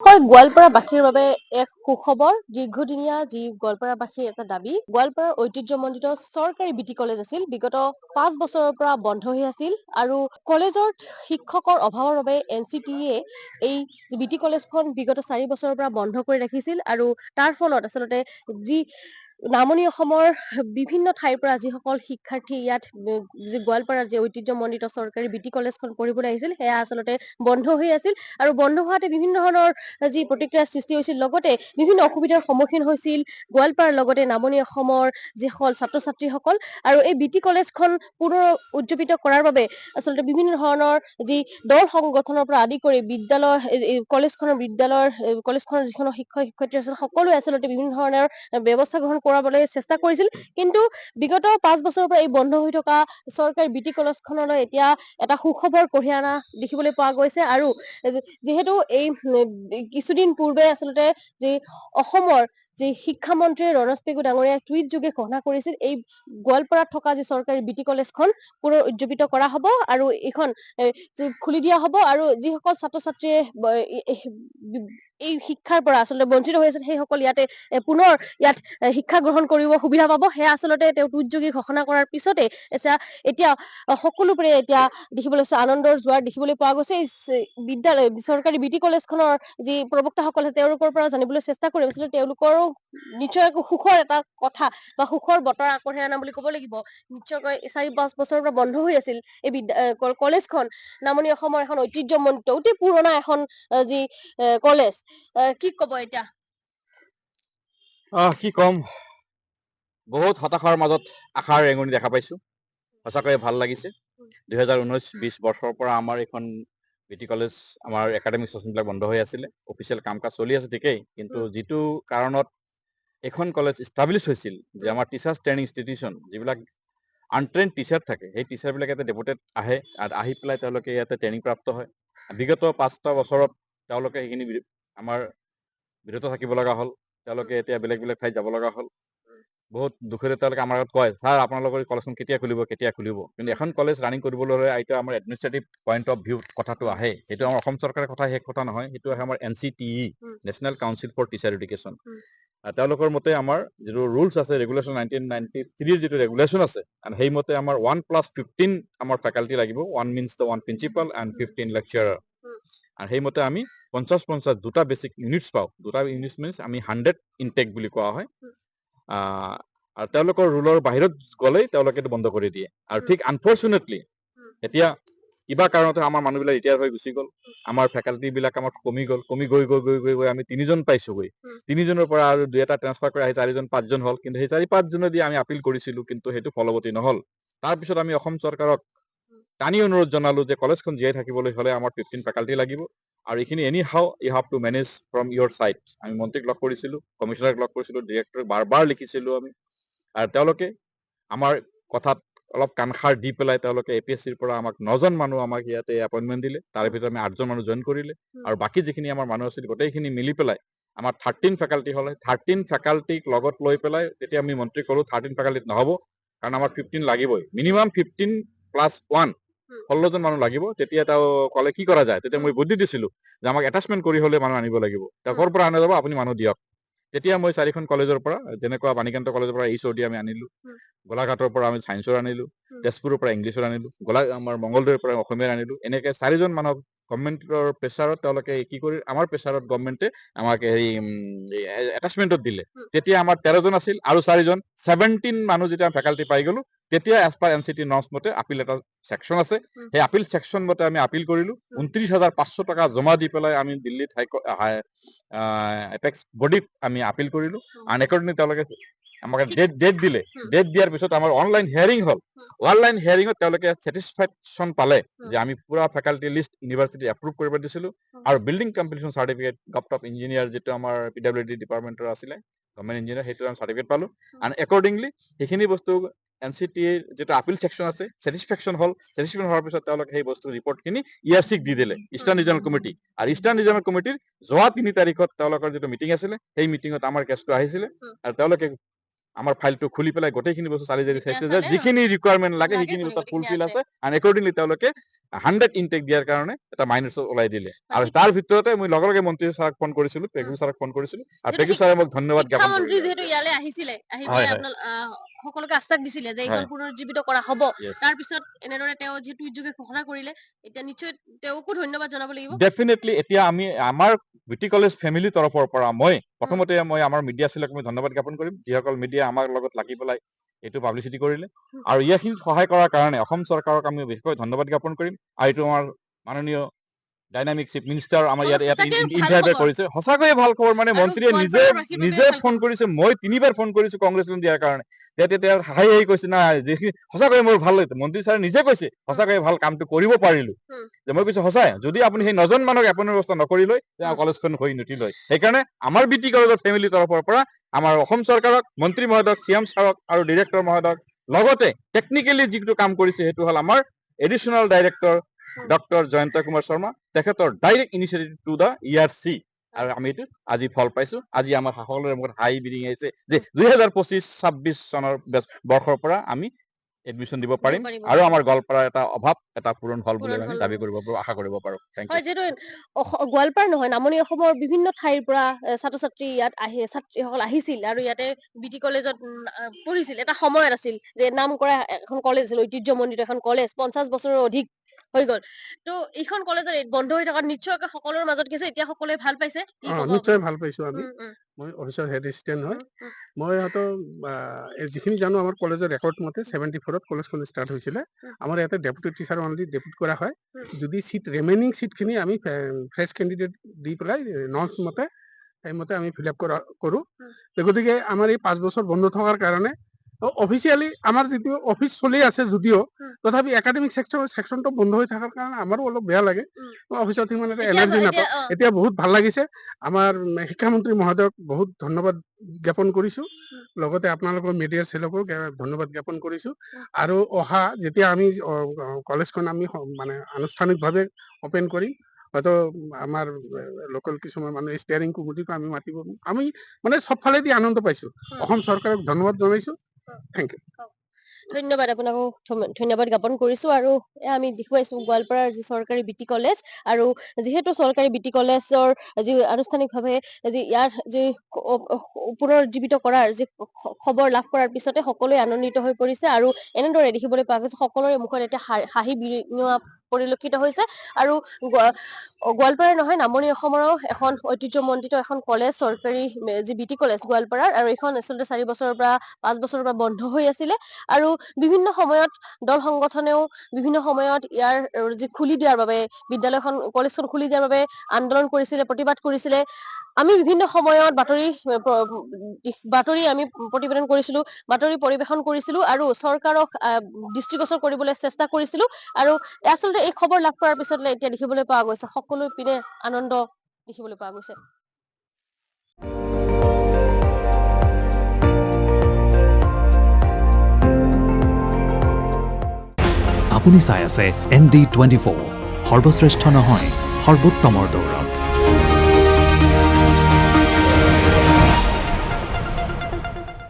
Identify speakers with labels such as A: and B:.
A: হয় গোৱালপাৰাবাসীৰ বাবে এক সুখবৰ দীৰ্ঘদিনীয়া যি গোৱালপাৰাবাসীৰ এটা দাবী গোৱালপাৰাৰ ঐতিহ্যমণ্ডিত চৰকাৰী বিটি কলেজ আছিল বিগত 5 বছৰৰ পৰা বন্ধ হৈ আছিল আৰু কলেজৰ শিক্ষকৰ অভাৱৰ বাবে NCTE এই বিটি কলেজখন বিগত 4 বছৰৰ পৰা বন্ধ কৰি ৰাখিছিল আৰু তাৰ ফলত আচলতে যি নামনি অসমৰ বিভিন্ন ঠাইৰ পৰা যিসকল শিক্ষাৰ্থী ইয়াত যি গোৱালপাৰাৰ যি ঐতিহ্যমণ্ডিত চৰকাৰী বিটি কলেজখন পঢ়িবলৈ আহিছিল সেয়া আচলতে বন্ধ হৈ আছিল আৰু বন্ধ হোৱাতে বিভিন্ন ধৰণৰ যি প্ৰতিক্ৰিয়াৰ সৃষ্টি হৈছিল লগতে বিভিন্ন অসুবিধাৰ সন্মুখীন হৈছিল গোৱালপাৰাৰ লগতে নামনি অসমৰ যিসকল ছাত্ৰ ছাত্ৰীসকল আৰু এই বিটি কলেজখন পুনৰ উজ্জীৱিত কৰাৰ বাবে আচলতে বিভিন্ন ধৰণৰ যি দল সংগঠনৰ পৰা আদি কৰি বিদ্যালয় কলেজখনৰ যিখন শিক্ষক শিক্ষয়িত্ৰী আছিল সকলোৱে আচলতে বিভিন্ন ধৰণৰ ব্যৱস্থা গ্ৰহণ কৰাবলৈ চেষ্টা কৰিছিল কিন্তু বিগত 5 বছৰৰ পৰা এই বন্ধ হৈ থকা চৰকাৰী বিটি কলেজখনলৈ এতিয়া এটা সুখবৰ কঢ়িয়াই অনা দেখিবলৈ পোৱা গৈছে আৰু যিহেতু এই কিছুদিন পূৰ্বে আচলতে যি অসমৰ যি শিক্ষামন্ত্ৰী ৰণোজ পেগু ডাঙৰীয়াই টুইট যোগে ঘোষণা কৰিছিল এই গোৱালপাৰাত থকা যি চৰকাৰী বিটি কলেজখন পুনৰ উজ্জীৱিত কৰা হ'ব আৰু এইখন খুলি দিয়া হ'ব আৰু যিসকল ছাত্ৰ ছাত্ৰীয়ে এই শিক্ষাৰ পৰা আচলতে বঞ্চিত হৈ আছিল সেইসকল ইয়াতে পুনৰ ইয়াত শিক্ষা গ্ৰহণ কৰিব সুবিধা পাব সেয়া আচলতে তেওঁ টুইট যোগে ঘোষণা কৰাৰ পিছতে এতিয়া সকলোবোৰে এতিয়া দেখিবলৈ আনন্দৰ জোৱাৰ দেখিবলৈ পোৱা গৈছে বিদ্যালয় চৰকাৰী বিটি কলেজখনৰ যি প্ৰবক্তাসকল আছে তেওঁলোকৰ পৰা জানিবলৈ চেষ্টা কৰি আছিলে তেওঁলোকৰো নিশ্চয় সুখৰ এটা কথা বা সুখৰ বতৰ আগবঢ়াই আনা বুলি ক'ব লাগিব নিশ্চয়কৈ 4-5 বছৰৰ পৰা বন্ধ হৈ আছিল এই কলেজখন নামনি অসমৰ এখন ঐতিহ্যমণ্ডিত অতি পুৰণা এখন যি কলেজ কি ক'ব এতিয়া
B: কি কম বহুত হতাশাৰ মাজত আশাৰ ৰেঙনি দেখা পাইছো সঁচাকৈয়ে ভাল লাগিছে 2019-20 বৰ্ষৰ পৰা আমাৰ এইখন বিটি কলেজ আমাৰ একাডেমিক সেশনবিলাক বন্ধ হৈ আছিলে অফিচিয়েল কাম কাজ চলি আছে ঠিকেই কিন্তু যিটো কাৰণত এখন কলেজ ইষ্টাব্লিছ হৈছিল যে আমাৰ টিচাৰ্ছ ট্ৰেইনিং ইনষ্টিটিউশ্যন যিবিলাক আনট্ৰেইন টিচাৰ থাকে সেই টিচাৰবিলাক ইয়াতে ডেপুটেড আহি পেলাই তেওঁলোকে ইয়াতে ট্ৰেইনিং প্ৰাপ্ত হয় বিগত 5টা বছৰত তেওঁলোকে সেইখিনি আমাৰ বিৰত থাকিব লগা হ'ল তেওঁলোকে এতিয়া বেলেগ বেলেগ ঠাইত যাব লগা হ'ল বহুত দুখেৰে তেওঁলোকে আমাৰ আগত কয় ছাৰ আপোনালোকৰ কলেজখন কেতিয়া খুলিব কিন্তু এখন কলেজ ৰানিং কৰিবলৈ হ'লে এতিয়া আমাৰ এডমিনিষ্ট্ৰেটিভ পইণ্ট অফ ভিউ কথাটো আহে সেইটো আমাৰ অসম চৰকাৰৰ কথা শেষ কথা নহয় সেইটো আহে আমাৰ NCTE national council for teacher education তেওঁলোকৰ মতে আমাৰ যিটো ৰুলছ আছে ৰেগুলেশ্যন 1993 যিটো ৰেগুলেশ্যন আছে সেইমতে আমাৰ 1+15 আমাৰ ফেকাল্টি লাগিব 1 means the 1 principal and 15 lecturer আৰু সেইমতে আমি 50 দুটা বেছিক ইউনিটছ পাওঁ দুটা ইউনিটছ মিনছ আমি 100 ইনটেক বুলি কোৱা হয় আৰু তেওঁলোকৰ ৰুলৰ বাহিৰত গ'লেই তেওঁলোকে এইটো বন্ধ কৰি দিয়ে আৰু ঠিক আনফৰ্চুনেটলি এতিয়া কিবা কাৰণতে আমাৰ মানুহবিলাক ৰিটায়াৰ হৈ গুচি গ'ল আমাৰ ফেকাল্টি বিলাক আমাৰ কমি গৈ আমি 3জন পাইছোগৈ 3জনৰ পৰা আৰু 2এটা ট্ৰান্সফাৰ কৰি আহি 4জন 5জন হ'ল কিন্তু সেই 4-5জনেদি আমি আপিল কৰিছিলো কিন্তু সেইটো ফলৱতী নহ'ল তাৰপিছত আমি অসম চৰকাৰক টানি অনুৰোধ জনালো যে কলেজখন জীয়াই থাকিবলৈ হ'লে আমাৰ 15 ফেকাল্টি লাগিব আৰু এইখিনি anyhow you have to manage from your side আমি মন্ত্ৰীক লগ কৰিছিলো কমিশনাৰক লগ কৰিছিলো ডিৰেক্টৰক বাৰ লিখিছিলো আমি আৰু তেওঁলোকে আমাৰ কথাত অলপ কাণসাৰ দি পেলাই তেওঁলোকে APSCৰ পৰা আমাক 9জন মানুহ আমাক ইয়াতে এপইণ্টমেণ্ট দিলে তাৰে ভিতৰত আমি 8জন মানুহ জইন কৰিলে আৰু বাকী যিখিনি আমাৰ মানুহ আছিল গোটেইখিনি মিলি পেলাই আমাৰ 13 ফেকাল্টি হ'লে 13 ফেকাল্টিক লগত লৈ পেলাই তেতিয়া আমি মন্ত্ৰীক ক'লো 13 ফেকাল্টিত নহ'ব কাৰণ আমাৰ 15 লাগিবই মিনিমাম 15+1 16জন মানুহ লাগিব তেতিয়া তেওঁ ক'লে কি কৰা যায় তেতিয়া মই বুদ্ধি দিছিলো যে আমাক এটাচমেণ্ট কৰি হ'লে মানুহ আনিব লাগিব তেওঁ ক'ৰ পৰা আনা যাব আপুনি মানুহ দিয়ক তেতিয়া মই 4খন কলেজৰ পৰা যেনেকুৱা বাণীকান্ত কলেজৰ পৰা HOD আমি আনিলো গোলাঘাটৰ পৰা আমি ছায়েন্সৰ আনিলো তেজপুৰৰ পৰা ইংলিছৰ আনিলো আমাৰ মংগলদৈৰ পৰা অসমীয়াৰ আনিলো এনেকৈ 4জন মানুহক গভৰ্ণমেণ্টৰ প্ৰেছাৰত তেওঁলোকে কি কৰি আমাৰ প্ৰেছাৰত গভৰ্ণমেণ্টে আমাক হেৰি এটাচমেণ্টত দিলে তেতিয়া আমাৰ 13জন আছিল আৰু 4জন 17 মানুহ যেতিয়া ফেকাল্টি পাই গ'লো তেতিয়া এজ পাৰ NCT নৰ্মছ মতে আপিল এটা ছেকশ্যন আছে সেই আপিল ছেকশ্যন মতে আমি আপিল কৰিলো 29,500 টকা জমা দি পেলাই আমি দিল্লীত এপেক্স বডিত আমি আপিল কৰিলো আৰু একৰ্ডিংলি তেওঁলোকে আমাক ডেট দিলে ডেট দিয়াৰ পিছত আমাৰ অনলাইন হিয়াৰিং হ'ল অনলাইন হিয়াৰিঙত তেওঁলোকে ছেটিছফেকশ্যন পালে যে আমি পুৰা ফেকাল্টি লিষ্ট ইউনিভাৰ্চিটি এপ্ৰুভ কৰিব দিছিলো আৰু building completion certificate government of engineer যিটো আমাৰ PWD ডিপাৰ্টমেণ্টৰ আছিলে গভৰ্ণমেণ্ট ইঞ্জিনিয়াৰ সেইটো আমি চাৰ্টিফিকেট পালো আৰু একৰ্ডিংলি সেইখিনি বস্তু NCTৰ যিটো আপিল ছেকশ্যন আছে ছেটিছফেকশ্যন হোৱাৰ পিছত তেওঁলোকে সেই বস্তু ৰিপৰ্টখিনি ERCক দি দিলে ইষ্টাৰ্ণ ৰিজনেল কমিটি আৰু ইষ্টাৰ্ণ ৰিজনেল কমিটিৰ যোৱা 3 তাৰিখত তেওঁলোকৰ যিটো মিটিং আছিলে সেই মিটিঙত আমাৰ কেছটো আহিছিলে আৰু তেওঁলোকে আমাৰ ফাইলটো খুলি পেলাই গোটেইখিনি বস্তু চালি জাৰি চাইছে যে যিখিনি ৰিকুৱাৰমেণ্ট লাগে সেইখিনি বস্তু ফুলফিল আছে আৰু একৰ্ডিংলি তেওঁলোকে 100 ইনটেক দিয়াৰ কাৰণে এটা মাইনাৰ্ছ ওলাই দিলে আৰু তাৰ ভিতৰতে মই লগে লগে মন্ত্ৰী ছাৰক ফোন কৰিছিলো, পেগু ছাৰক ফোন কৰিছিলো আৰু পেগু ছাৰে মোক ধন্যবাদ জ্ঞাপন
A: শিক্ষামন্ত্ৰী
B: কৰিলে।
A: যিহেতু ইয়ালৈ আহিছিলে, আহি
B: হয়,
A: পেলাই
B: হয়।
A: আপোনাক সকলোকে আশ্বাস দিছিলে যে এইখন
B: হয়।
A: পুনৰুজ্জীৱিত কৰা হ'ব।
B: Yes.
A: তাৰ পিছত এনেদৰে তেওঁ যি টুইট যোগে ঘোষণা কৰিলে, এতিয়া নিশ্চয় তেওঁকো ধন্যবাদ জনাব লাগিব।
B: ডেফিনেটলি এতিয়া আমি আমাৰ বিটি কলেজ ফেমিলিৰ তৰফৰ পৰা মই প্ৰথমতে মই আমাৰ মিডিয়া চেলক মই ধন্যবাদ জ্ঞাপন কৰিম, যিসকল মিডিয়া আমাৰ লগত লাগি পেলাই এইটো পাব্লিচিটি কৰিলে আৰু ইয়াখিনিত সহায় কৰাৰ কাৰণে অসম চৰকাৰক আমি বিশেষকৈ ধন্যবাদ জ্ঞাপন কৰিম আৰু এইটো আমাৰ মাননীয় ডাইনামিক চিফ মিনিষ্টাৰ আমাৰ ইয়াত
A: সঁচাকৈ ভাল
B: ইণ্টাৰভিউ
A: খবৰ।
B: কৰিছে, সঁচাকৈয়ে ভাল খবৰ। মানে
A: আৰু
B: মন্ত্ৰীয়ে
A: গোৱালপাৰাবাসীৰ বাবেও
B: নিজে
A: ভাল
B: ফোন
A: খবৰ।
B: কৰিছে, মই 3বাৰ ফোন কৰিছো কংগ্ৰেছ লোন দিয়াৰ কাৰণে, তেতিয়া হাঁহি হাঁহি কৈছে নাই যিখিনি সঁচাকৈয়ে মোৰ ভাল লাগিছে। মন্ত্ৰী ছাৰে নিজে কৈছে সঁচাকৈয়ে ভাল কামটো কৰিব পাৰিলো, যে মই কৈছো সঁচাই যদি আপুনি সেই 9জন মানুহক এপইণ্টমেণ্ট ব্যৱস্থা নকৰিলৈ তেওঁ কলেজখন হৈ নুঠিলৈ। সেইকাৰণে আমাৰ বিটি কলেজৰ ফেমিলিৰ তৰফৰ পৰা আমাৰ অসম চৰকাৰক, মন্ত্ৰী মহোদয়ক, CM ছাৰক আৰু ডিৰেক্টৰ মহোদয়ক, লগতে টেকনিকেলি যিটো কাম কৰিছে সেইটো হ'ল আমাৰ additional director doctor Jayanta Kumar Sharma, তেখেতৰ direct initiative to the ERC আৰু আমি এইটো আজি ফল পাইছো। আজি আমাৰ সকলোৰে মুখত হাঁহি বিৰিঙি আহিছে যে 2025-26 চনৰ বৰ্ষৰ পৰা আমি এডমিশ্যন দিব পাৰিম আৰু আমাৰ গোৱালপাৰাৰ এটা অভাৱ এটা পূৰণ হ'ল বুলি আমি দাবী কৰিব পাৰো, আশা কৰিব পাৰো। থেংক
A: হয়,
B: ইউ।
A: যিহেতু গোৱালপাৰ নহয়, নামনি অসমৰ বিভিন্ন ঠাইৰ পৰা ছাত্ৰ-ছাত্ৰী ইয়াত ছাত্ৰীসকল আহিছিল আৰু ইয়াতে বিটি কলেজত পঢ়িছিল। এটা সময়ত আছিল যে নাম কৰা এখন কলেজ আছিল, ঐতিহ্যমণ্ডিত এখন কলেজ, 50 বছৰৰ অধিক হৈ গ'ল। ত' এইখন কলেজৰ বন্ধ হৈ থকা নিশ্চয়কৈ সকলোৰে মাজত গৈছে, এতিয়া সকলোৱে ভাল পাইছে। কি ক'ব
C: নিশ্চয়
A: আপুনি?
C: ভাল পাইছো আমি। মই অফিচৰ হেড এচিষ্টেণ্ট হয়।
A: উম, উম,
C: মই যিখিনি জানো আমাৰ কলেজৰ ৰেকৰ্ড মতে 74ত কলেজখন ষ্টাৰ্ট হৈছিলে। আমাৰ ইয়াতে ডেপুটি টিচাৰ অনলি ডেপুট কৰা হয়। যদি ৰিমেইনিং চিটখিনি আমি ফ্ৰেছ কেণ্ডিডেট দি পেলাই নৰ্মছ মতে সেইমতে আমি ফিল আপ কৰোঁ। গতিকে আমাৰ এই 5 বছৰ বন্ধ থকাৰ কাৰণে অফিচিয়েলি আমাৰ যিটো অফিচ চলি আছে যদিও তথাপি একাডেমিক ছেকশ্যনটো বন্ধ হৈ থকাৰ কাৰণে আমাৰো অলপ বেয়া লাগে। অফিচত সিমান এটা এনাৰ্জি নাপাওঁ। এতিয়া বহুত ভাল লাগিছে। আমাৰ শিক্ষামন্ত্ৰী মহোদয়ক বহুত ধন্যবাদ জ্ঞাপন কৰিছো, লগতে আপোনালোকৰ মিডিয়াৰ চেলকো ধন্যবাদ জ্ঞাপন কৰিছো। আৰু অহা যেতিয়া আমি কলেজখন আমি মানে আনুষ্ঠানিকভাৱে অপেন কৰিম, হয়তো আমাৰ লোকেল কিছুমান মানুহ ষ্টিয়াৰিং কমিটিকো আমি মাতিব, আমি মানে চবফালেদি আনন্দ পাইছো। অসম চৰকাৰক ধন্যবাদ জনাইছো। Thank you.
A: ধন্যবাদ, আপোনাকো ধন্যবাদ জ্ঞাপন কৰিছো। আৰু আমি দেখুৱাইছো গোৱালপাৰাৰ যি চৰকাৰী বিটি কলেজ, আৰু যিহেতু চৰকাৰী বিটি কলেজৰ যি আনুষ্ঠানিকভাৱে যি ইয়াৰ যি পুনৰুজ্জীৱিত কৰাৰ যি খবৰ লাভ কৰাৰ পিছতে সকলোৱে আনন্দিত হৈ পৰিছে আৰু এনেদৰে দেখিবলৈ পোৱা গৈছে সকলোৰে মুখত এতিয়া হাঁহি বিৰিঙোৱা পৰিলক্ষিত হৈছে। আৰু গোৱালপাৰা নহয়, নামনি অসমৰো এখন ঐতিহ্যমণ্ডিত এখন কলেজ, চৰকাৰী যি বিটি কলেজ গোৱালপাৰাৰ, আৰু এইখন আচলতে 4 বছৰৰ পৰা 5 বছৰৰ পৰা বন্ধ হৈ আছিলে। আৰু বিভিন্ন সময়ত দল সংগঠনেও বিভিন্ন সময়ত ইয়াৰ যি খুলি দিয়াৰ বাবে, বিদ্যালয়খন কলেজখন খুলি দিয়াৰ বাবে আন্দোলন কৰিছিলে, প্ৰতিবাদ কৰিছিলে। আমি বিভিন্ন সময়ত বাতৰি আমি প্ৰতিবেদন কৰিছিলো, বাতৰি পৰিৱেশন কৰিছিলো আৰু চৰকাৰক দৃষ্টিগোচৰ কৰিবলৈ চেষ্টা কৰিছিলো। আৰু আচলতে এই খবৰ লাভ কৰাৰ পিছত এতিয়া দেখিবলৈ পোৱা গৈছে সকলো পিনে আনন্দ দেখিবলৈ পোৱা গৈছে।
D: আপুনি চাই আছে ND24, সৰ্বশ্ৰেষ্ঠ নহয়, সৰ্বোত্তমৰ দৌৰত।